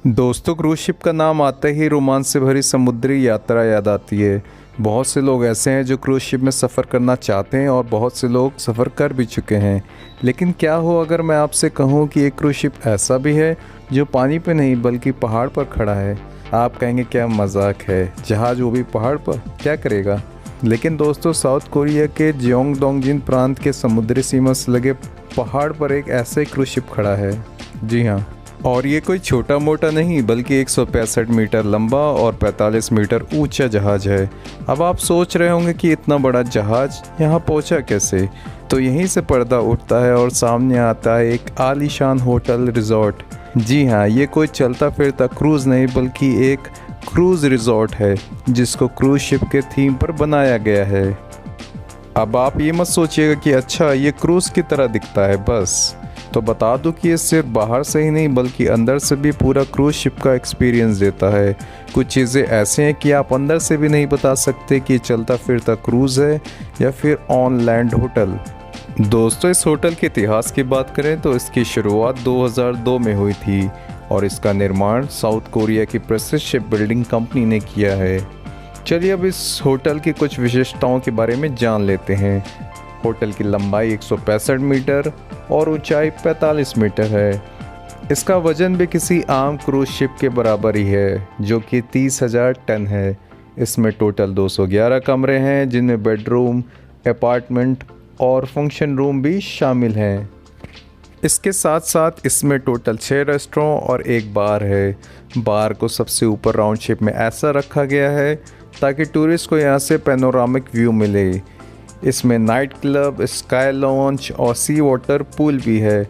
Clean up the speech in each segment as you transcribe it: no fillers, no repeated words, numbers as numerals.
दोस्तों, cruise ship का नाम आते ही रोमांच से भरी समुद्री यात्रा याद आती है। बहुत से लोग ऐसे हैं जो क्रूज शिप में सफ़र करना चाहते हैं और बहुत से लोग सफ़र कर भी चुके हैं। लेकिन क्या हो अगर मैं आपसे कहूं कि एक क्रूज शिप ऐसा भी है जो पानी पे नहीं बल्कि पहाड़ पर खड़ा है। आप कहेंगे क्या मजाक है, जहाज़ वो भी पहाड़ पर, क्या करेगा। लेकिन दोस्तों, साउथ कोरिया के जियोंगडोंगजिन प्रांत के समुद्री सीमा से लगे पहाड़ पर एक ऐसा ही क्रूज शिप खड़ा है। जी हाँ, और ये कोई छोटा मोटा नहीं बल्कि 165 मीटर लंबा और 45 मीटर ऊंचा जहाज़ है। अब आप सोच रहे होंगे कि इतना बड़ा जहाज़ यहाँ पहुँचा कैसे। तो यहीं से पर्दा उठता है और सामने आता है एक आलीशान होटल रिजॉर्ट। जी हाँ, ये कोई चलता फिरता क्रूज़ नहीं बल्कि एक क्रूज़ रिजॉर्ट है जिसको क्रूज़ शिप के थीम पर बनाया गया है। अब आप ये मत सोचिएगा कि अच्छा ये क्रूज़ की तरह दिखता है बस। तो बता दूं कि ये सिर्फ बाहर से ही नहीं बल्कि अंदर से भी पूरा क्रूज़ शिप का एक्सपीरियंस देता है। कुछ चीज़ें ऐसे हैं कि आप अंदर से भी नहीं बता सकते कि चलता फिरता क्रूज़ है या फिर ऑन लैंड होटल। दोस्तों, इस होटल के इतिहास की बात करें तो इसकी शुरुआत 2002 में हुई थी और इसका निर्माण साउथ कोरिया की प्रसिद्ध शिप बिल्डिंग कंपनी ने किया है। चलिए अब इस होटल की कुछ विशेषताओं के बारे में जान लेते हैं। होटल की लंबाई 165 मीटर और ऊंचाई 45 मीटर है। इसका वजन भी किसी आम क्रूज शिप के बराबर ही है जो कि 30,000 टन है। इसमें टोटल 211 कमरे हैं जिनमें बेडरूम, अपार्टमेंट और फंक्शन रूम भी शामिल हैं। इसके साथ साथ इसमें टोटल 6 रेस्टोरेंट और एक बार है। बार को सबसे ऊपर राउंड शेप में ऐसा रखा गया है ताकि टूरिस्ट को यहाँ से पैनोरामिक व्यू मिले। इसमें नाइट क्लब, स्काई लॉन्च और सी वाटर पूल भी है।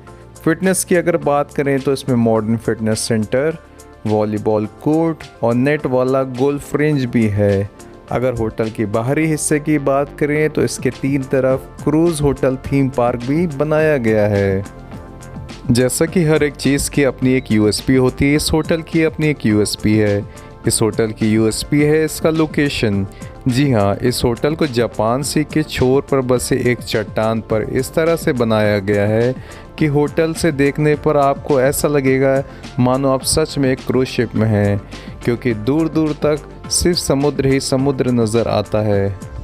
फिटनेस की अगर बात करें तो इसमें modern fitness centre, volleyball court और नेट वाला गोल्फ रेंज भी है। अगर होटल के बाहरी हिस्से की बात करें तो इसके 3 तरफ क्रूज़ होटल थीम पार्क भी बनाया गया है। जैसा कि हर एक चीज़ की अपनी एक यूएसपी होती है, इस होटल की अपनी एक यूएसपी है। इस होटल की यूएसपी है इसका लोकेशन। जी हाँ, इस होटल को जापान सी के छोर पर बसे एक चट्टान पर इस तरह से बनाया गया है कि होटल से देखने पर आपको ऐसा लगेगा मानो आप सच में एक क्रूज शिप में हैं, क्योंकि दूर दूर तक सिर्फ समुद्र ही समुद्र नज़र आता है।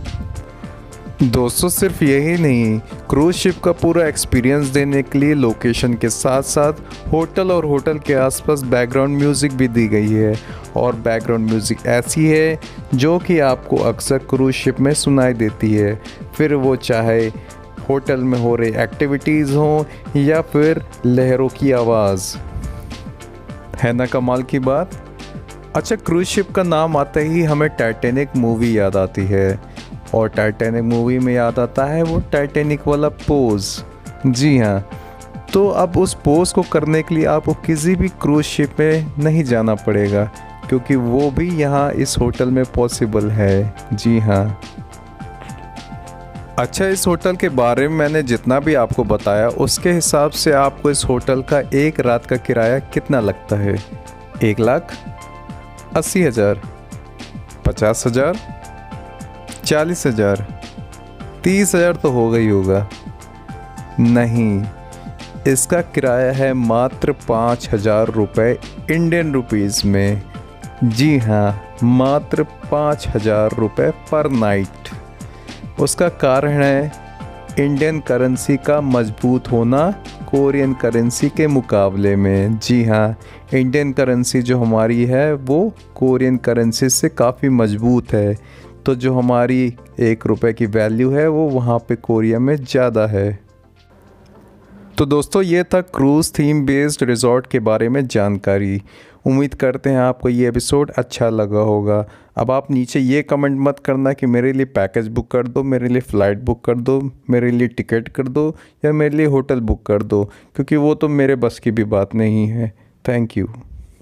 दोस्तों, सिर्फ यही नहीं, क्रूज शिप का पूरा एक्सपीरियंस देने के लिए लोकेशन के साथ साथ होटल और होटल के आसपास बैकग्राउंड म्यूज़िक भी दी गई है। और बैकग्राउंड म्यूज़िक ऐसी है जो कि आपको अक्सर क्रूज शिप में सुनाई देती है, फिर वो चाहे होटल में हो रही एक्टिविटीज़ हों या फिर लहरों की आवाज़। है ना कमाल की बात। अच्छा, क्रूज शिप का नाम आते ही हमें टाइटैनिक मूवी याद आती है और टाइटैनिक मूवी में याद आता है वो टाइटैनिक वाला पोज। जी हाँ, तो अब उस पोज को करने के लिए आपको किसी भी क्रूज शिप में नहीं जाना पड़ेगा क्योंकि वो भी यहाँ इस होटल में पॉसिबल है। जी हाँ। अच्छा, इस होटल के बारे में मैंने जितना भी आपको बताया उसके हिसाब से आपको इस होटल का एक रात का किराया कितना लगता है? 1,80,000, 50,000, 40,000, 30,000 तो होगा ही होगा। नहीं, इसका किराया है मात्र 5,000 रुपये इंडियन रुपीज़ में। जी हाँ, मात्र 5,000 रुपये पर नाइट। उसका कारण है इंडियन करेंसी का मजबूत होना कोरियन करेंसी के मुकाबले में। जी हाँ, इंडियन करेंसी जो हमारी है वो कोरियन करेंसी से काफ़ी मजबूत है, तो जो हमारी 1 रुपये की वैल्यू है वो वहाँ पे कोरिया में ज़्यादा है। तो दोस्तों, ये था क्रूज़ थीम बेस्ड रिजॉर्ट के बारे में जानकारी। उम्मीद करते हैं आपको ये एपिसोड अच्छा लगा होगा। अब आप नीचे ये कमेंट मत करना कि मेरे लिए पैकेज बुक कर दो, मेरे लिए फ़्लाइट बुक कर दो, मेरे लिए टिकट कर दो या मेरे लिए होटल बुक कर दो, क्योंकि वो तो मेरे बस की भी बात नहीं है। Thank you.